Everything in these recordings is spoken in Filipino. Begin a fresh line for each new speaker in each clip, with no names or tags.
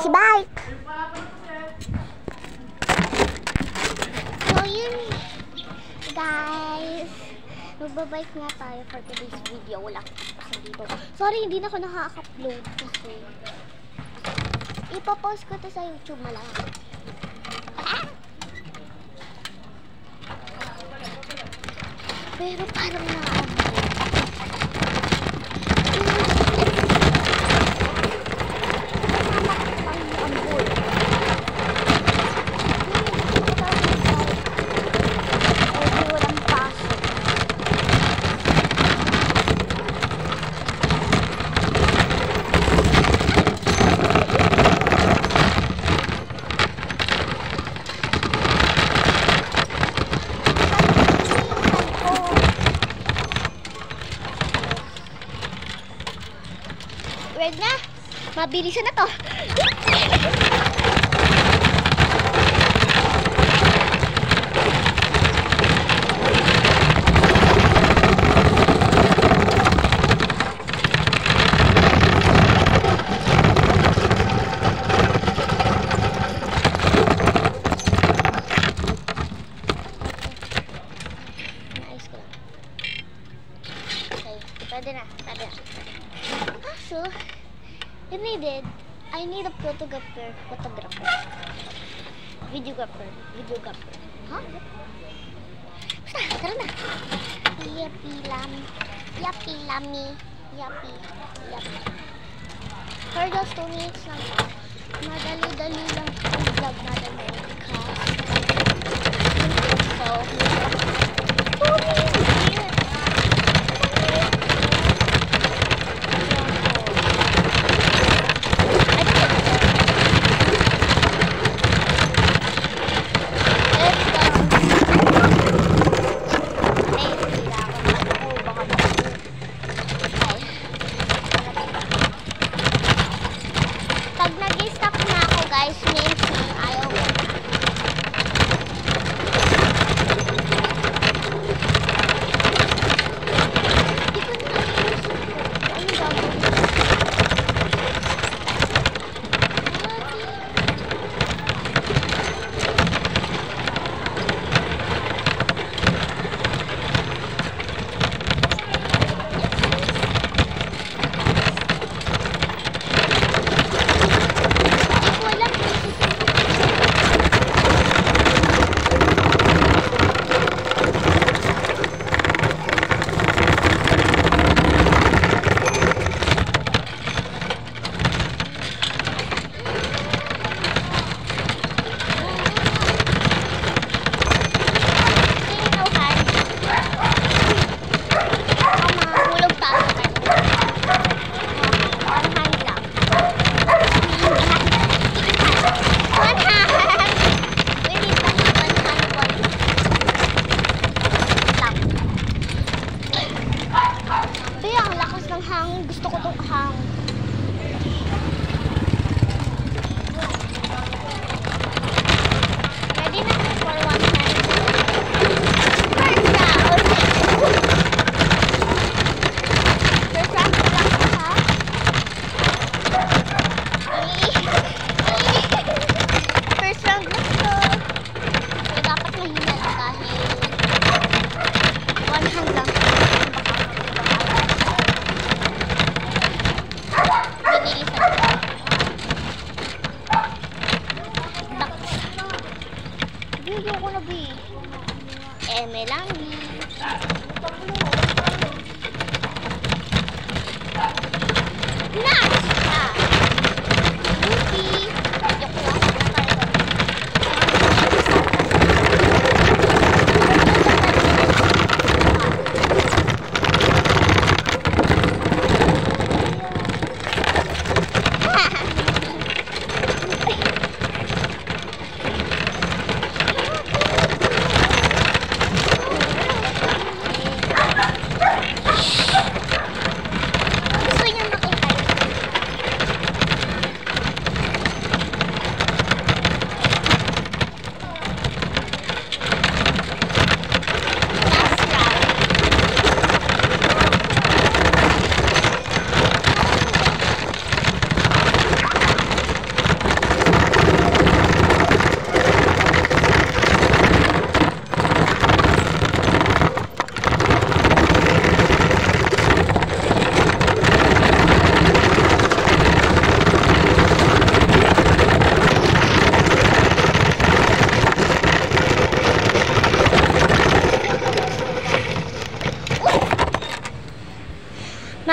si Bike. So yun guys, magbabike nga tayo for today's video. Wala kasi dito. Sorry, hindi na ako nakaka-upload kasi ipopost ko to sa YouTube malang. Pero parang wag na, mabilisan na to. Naayos ko lang. Okay, pwede na. Kaso, I need a videographer. Huh? Basta, tara na. Yappy. For those 2 minutes lang. Madali-dali lang ang vlog natin ngayon. So, 2 minutes. Gusto ko itong hang. Ready na for 1 hand. First round. First round ko lang ha. First round na ito. So, dapat mahina lang kahit 1 hand lang. Ayoko na bi. Melanie. Nice! Lucy.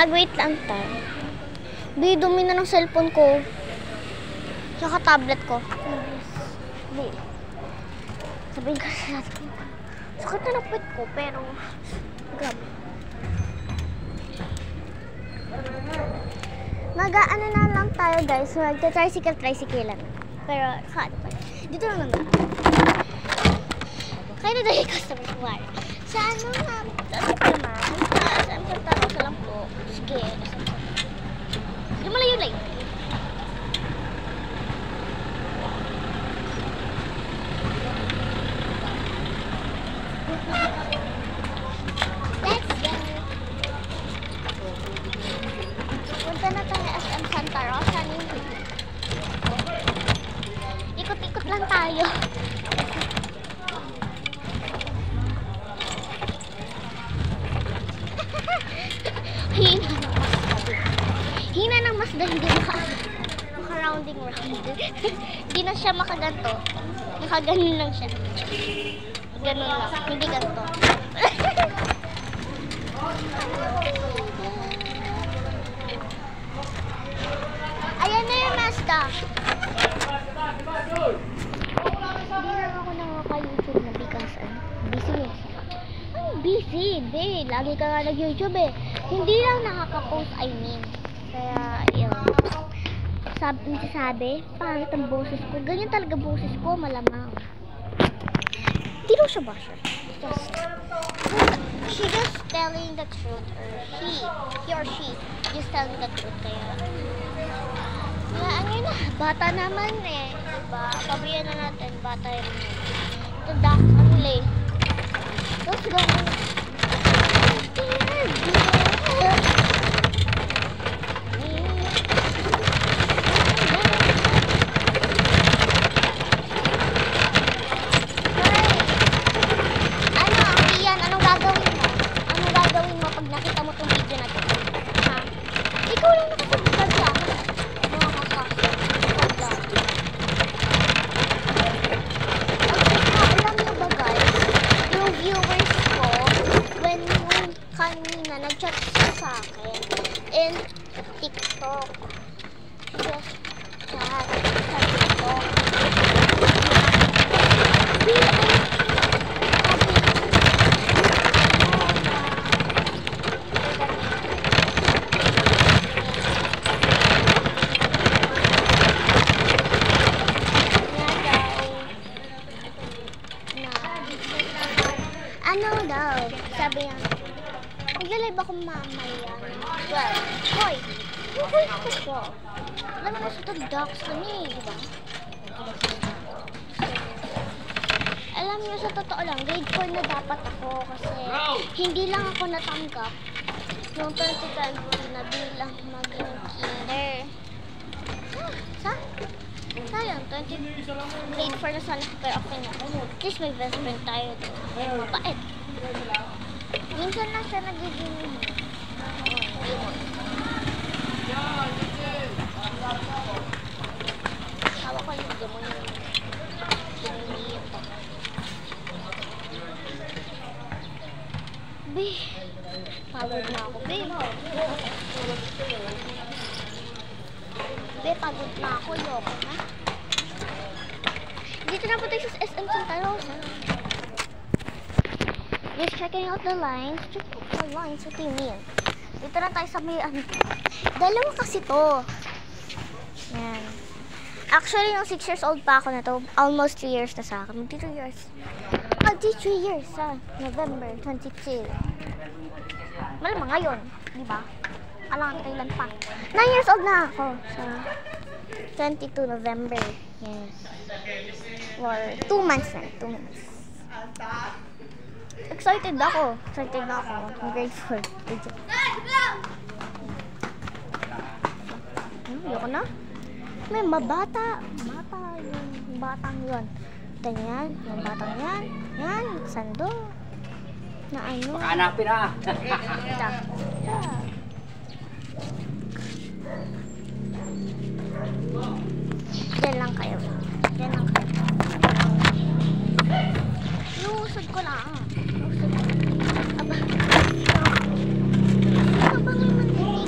Mag-wait lang tayo. Bi, dumi na ng cellphone ko. Tsaka tablet ko. Bi. Sabihin ko sa natin. Sakit na ng puwet ko, pero grabe. Mag-ano na lang tayo guys. Mag-tricycle lang. Pero, dito lang naman. Kaya na dahil customer kuwari. Sa ano nga, ano pa naman? Saan ka taro sa lampo? Sige. Lumalayo lang. Let's go. Punta na tayo SM Santa Rosa. Ikot-ikot lang tayo. Hina ng mas dahil hindi maka-rounding round. Hindi na siya makaganto. Nakaganon lang siya. Ganon lang. Hindi ganto. Ayan na yung Mazda. Hindi lang ako nakaka-YouTube na because busy eh. Busy, be. Lagi ka nga nag-YouTube eh. Hindi lang nakaka-post, I mean. Kaya, yun. Sabi, pangit ang boses ko. Ganyan talaga boses ko, malamang. Hindi daw siya basher. She just telling the truth. Or he or she just telling the truth. Kaya ano yun na, bata naman eh. Diba? Pabriyan na natin, bata yun. Ito, ang late. Let's go. Nag-chat siya sa akin in TikTok. Just chat sa TikTok. Ano daw? Sabi niya, nag-live ako mamaya. Well, hoy! Hoy ko siya. Alam mo na sa tag-docs kami, di ba? Alam niyo, sa totoo lang, grade 4 na dapat ako kasi hindi lang ako natanggap noong 2020 na bilang maging kinder. Sayang, grade 4 na sana pero okay na. At least may best friend tayo doon. Mabait. Minsan na siya nagiging hawa ko yung gamon yung ito. Be, pagod na ako. Be, pagod na ako. Yoko na. Dito na po tayo sa SM Santa Rosa. Just checking out the lines. Check out the lines. What do you mean? Dito na tayo sa may dalawa kasi to. Yan. Actually, nung 6 years old pa ako na to, almost 3 years na sa akin. 3 years. 3 years sa November 22. Malamang ngayon, di ba? Alam ka kailan pa. 9 years old na ako sa 22 November. Yes. For 2 months na. 2 months. Excited ako. Grade 4. Ayoko na. May mabata. Yung batang yun. Ganyan. Yung batang yan. Yan. Sando. Na ano.
Makahanapin na.
Diyan lang kayo. Iusod ko lang. Aba. Aba nga naman din.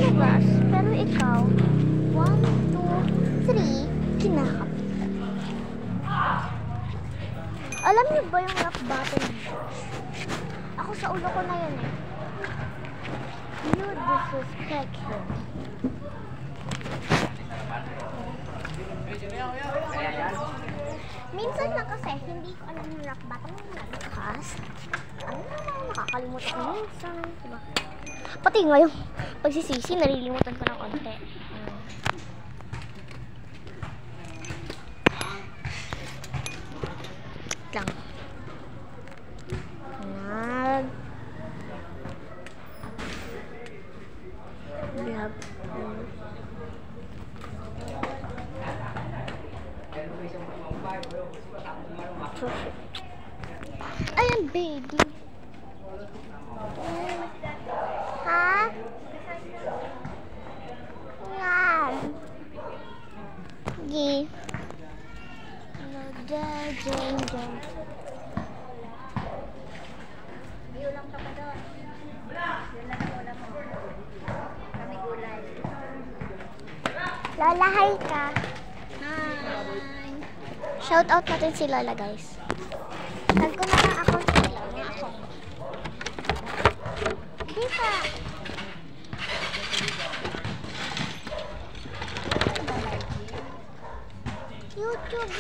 lumabas. Pero ikaw, 1, 2, 3, kinakap. Alam niyo ba yung rock bottom? Ako sa ulo ko na yun eh. You disrespect him. Minsan na kasi, hindi ko alam yung rock bottom yung nagcast. Ano na, nakakalimutan ko minsan. Diba? Pati ngayon, pagsisisi, nalilimutan ko ng konti. Lang. Ayan, baby. Ha? Yan. Gi. Yulang ka pa doon. Yulang mo. Kami gulay. Lola, hi ka. Hi. Shout out natin si Lola, guys. Tag ko na lang account nila. Ako. Dito. YouTube.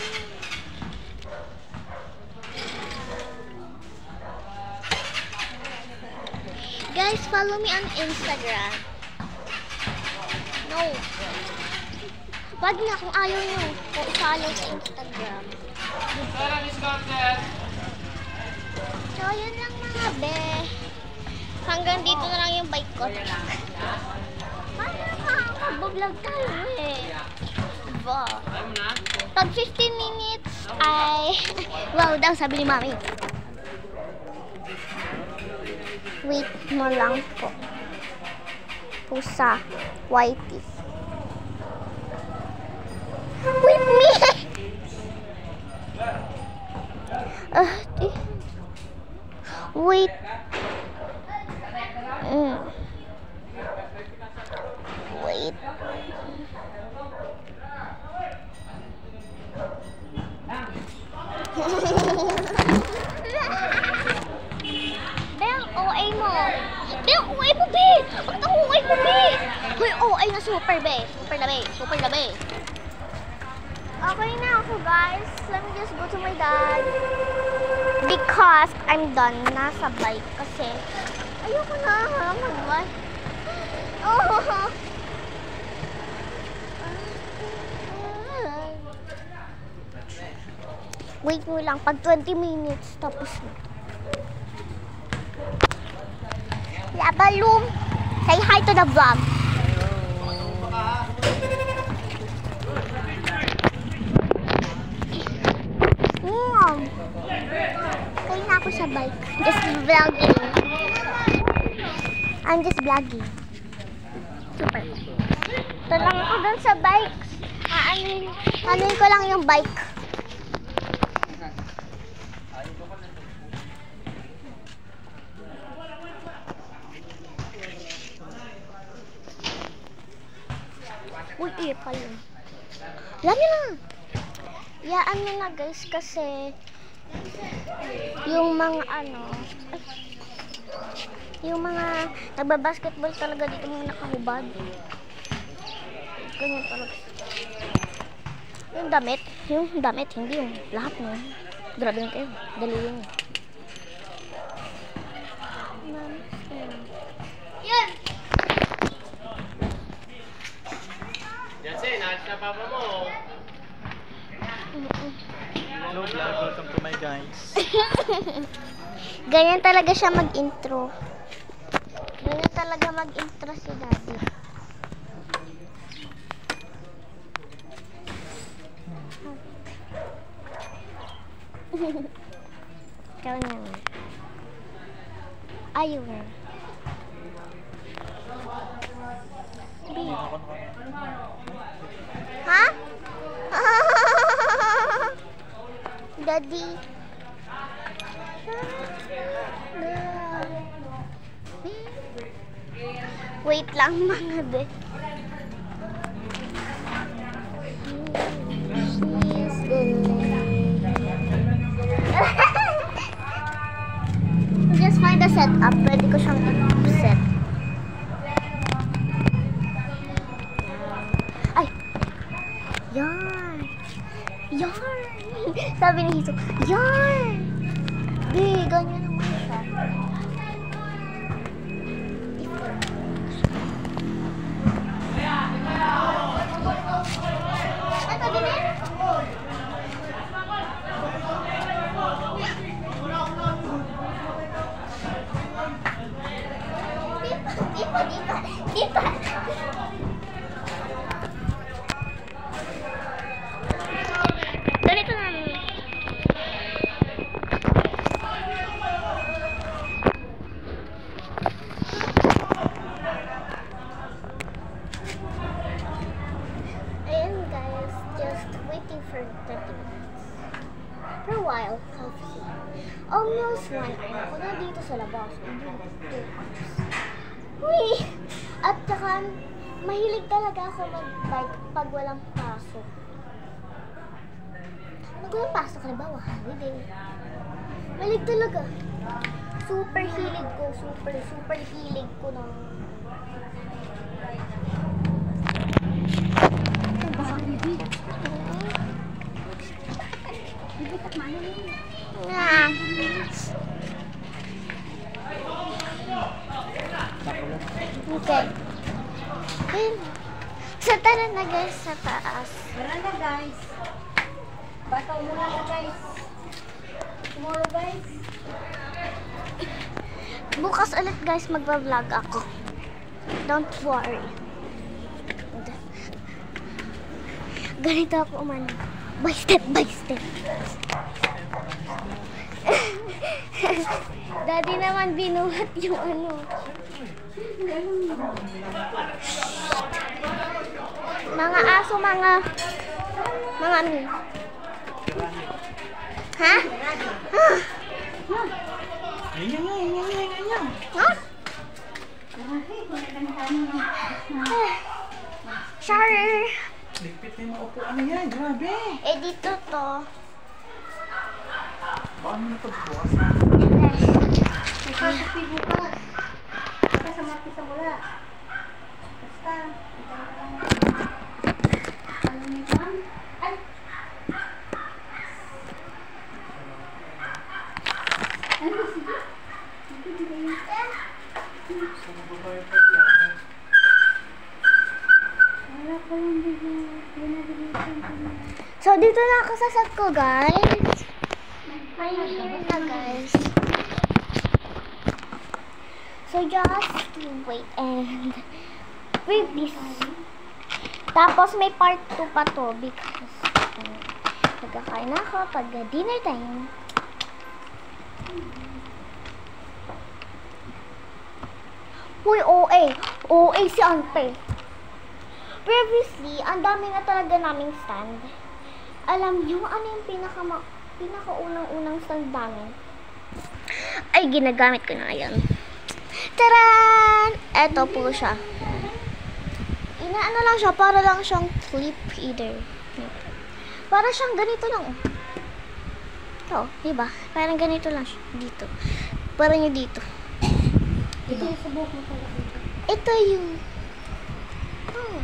Guys, follow me on Instagram. No. Wag na kung ayaw nyo. Kung follow sa Instagram. So, yun lang mga be. Hanggang dito na lang yung bike ko. Mag-vlog tayo eh. Diba? Pag 15 minutes ay... wow daw, sabi ni Mami. Wait mo lang po. Pusa. Whitey. With me! Wait. Wait. Bang, OA mo. Bang, OA mo, be. Ang OA mo, be. Hoy, OA na super, be. Super na, be. Super na, be. Okay na ako, guys. Let me just go to my dad. Because I'm done na sa bike kasi ayoko na mag-bike. Oh. Wait mo lang, pag 20 minutes tapos na. Labalum, say hi to the vlog. Kaya na ako sa bike. Just vlogging. I'm just vlogging. Super. Ito lang ako dun sa bike. Anuin ko lang yung bike. Uy, ipal yun. Alam nyo na. Yaan nyo na guys kasi yung mga yung mga nagbabasketball talaga dito mga nakahubad. Ganyan talaga. Yung damit, hindi yung lahat mo. Grabe yung kayo. Dali yun. Yan!
Jansen, naalis na papa mo. Hello vlog, welcome to my guys.
Ganyan talaga siya mag-intro. Ganyan talaga mag-intro si Daddy. Ikaw na. Ayaw na. Ha? Daddy. Wait. Wait lang mga be. She's just find the setup. Pwede ko siyang set. Ay! Yarn! Yarn! Sabi ni Hiso, yarn! Be, ganyan naman siya. Ito din eh? Di pa. Ganito na. Ayan guys, just waiting for 30 minutes. For a while, coffee. Almost 1 hour. Ako na dito sa labas. Uy! At saka, mahilig talaga ako mag-bike pag walang pasok. Pag walang pasok, halimbawa, holiday. Mahilig talaga. Super hilig ko. Super hilig ko ng... Ay, baka bibi. Bibi, takmahin mo. Ah. Okay. Ayun. So, tara na guys sa taas.
Tara na guys. Bataw muna na guys. Tomorrow guys.
Bukas ulit guys magbablog ako. Don't worry. Ganito ako umano. By step by step. Daddy naman binuhat yung ano. Mga aso, mga ano. Ha? Ha? Sorry.
Ligpit na yung maupuan na yan. Grabe.
Eh, dito to.
Baka mo na pagbukas.
Kasi bukas. Baka sa mati sa wala. Basta. Ano nito? Ay! Ano sige?
Saan ba tayo pagbukas?
Wala ko lang dito.
So, dito na ako sa set ko, guys. May here na, guys. So, just wait and wait this. Tapos, may part 2 pa to because nagkakain na ako pag dinner time. Uy, OA. OA si Ante. Previously, ang dami na talaga naming stand. Alam niyo, ano yung pinakaunang-unang stand namin? Ay, ginagamit ko na ngayon. Taran! Eto po siya. Inaano lang siya, para lang siyang clip reader. Para siyang ganito lang. Ito, diba? Parang ganito lang siya. Dito. Parang yung dito.
Ito yung subok mo pala dito.
Ito yung... Oh.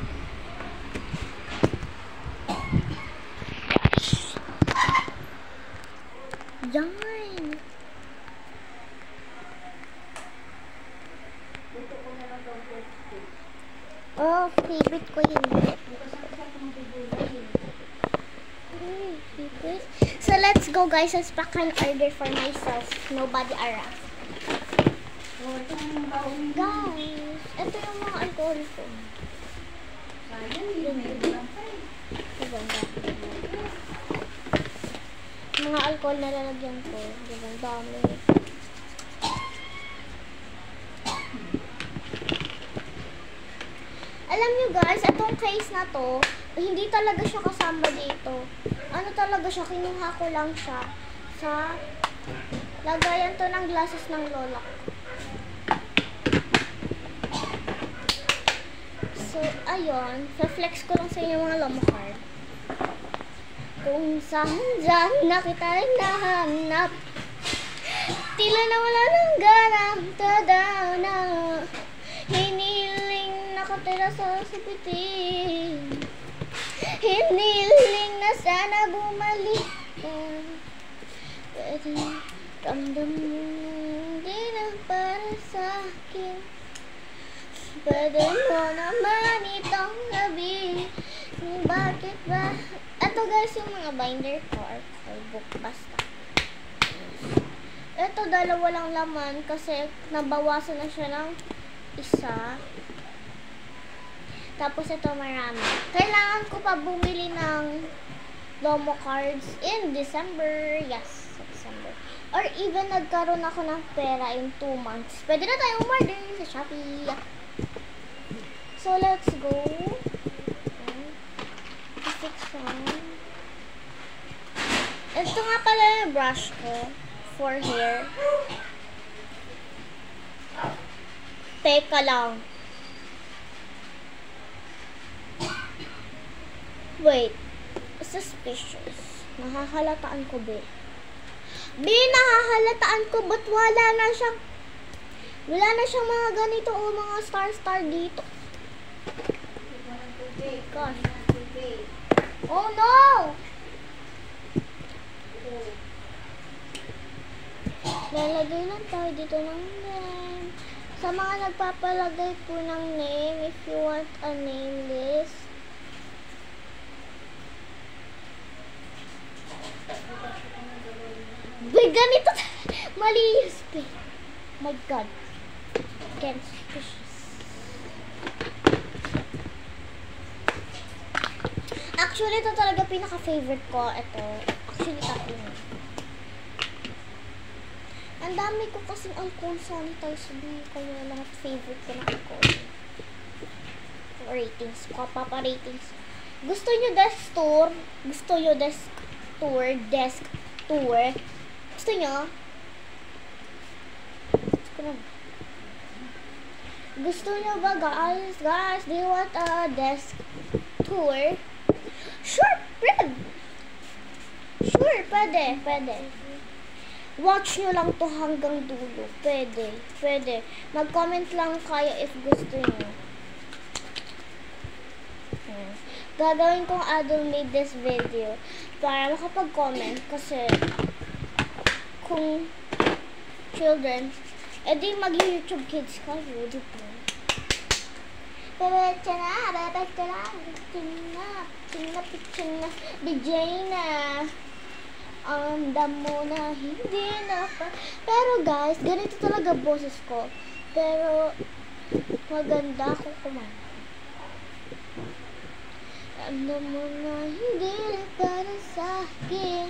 Yan. Oh, favorite ko yun. So, let's go guys. Let's pack an order for myself. Nobody around. Guys, ito yung mga alcohol ko. Mga alcohol na lalagyan ko. Diba? Dami. Alam nyo guys, itong case na to, hindi talaga siya kasama dito. Ano talaga siya, kinuha ko lang siya sa lagayan to ng glasses ng lola ko. So, ayun. Flex ko lang sa inyo mga lomo card. Kung saan na kita rin nahanap, tila na wala ng ganang tadana. Hiniling nakatira sa sapitin. Hiniling na sana bumalik ka. Pwede ramdam mo hindi na para sa akin. Pwede mo naman itong sabihin. Bakit ba? Ito guys yung mga binder ko or book basta. Ito dalawa lang laman kasi nabawasan na siya ng isa. Tapos ito marami. Kailangan ko pa bumili ng Lomo cards in December. Yes, sa December. Or even nagkaroon ako ng pera in 2 months. Pwede na tayong order sa Shopee. So let's go. Fix one. Ito nga pala yung brush ko for hair. Teka lang. Wait. Suspicious. Nahahalataan ko, be. Nahahalataan ko, but wala na siyang mga ganito o mga star dito. Gosh. Oh no! Lalagay lang tayo dito ng name. Sa mga nagpapalagay po ng name, if you want a name list, ganito. Mali yung spell. My God. Again, suspicious. Actually, ito talaga pinaka-favorite ko. Ito. Actually, tatlo na. Ang dami ko kasing alcohol sanitizer. Kaya lahat favorite ko na alcohol. Ratings. Papa-ratings. Gusto nyo desk tour? Gusto nyo desk tour? Desk tour? Gusto nyo? Gusto nyo ba guys? Guys, do you want a desk tour? Sure, pwede. Sure, pwede. Watch nyo lang to hanggang dulo. Pwede. Mag-comment lang kayo if gusto nyo. Gagawin kong adult made this video para makapag-comment kasi kung children, edi mag-YouTube Kids kayo, di ba? Pwede na, DJ na. Andam mo na, hindi na pa. Pero guys, ganito talaga boses ko. Pero, maganda ako kumanta. Andam mo na, hindi na para sa akin.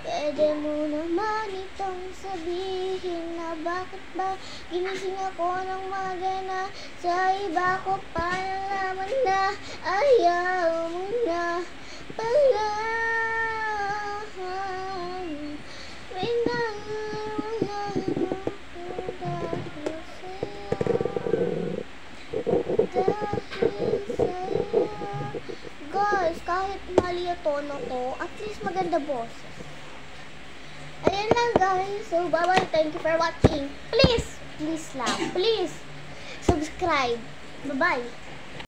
Pwede mo naman itong sabihin na bakit ba ginising ako ng magana. Sa iba ko pa nalaman na ayaw mo na pala. Guys, kahit mali yung tono ko, at least maganda boses. Ayan lang guys. So, bye-bye. Thank you for watching. Please lang. Please, subscribe. Bye-bye.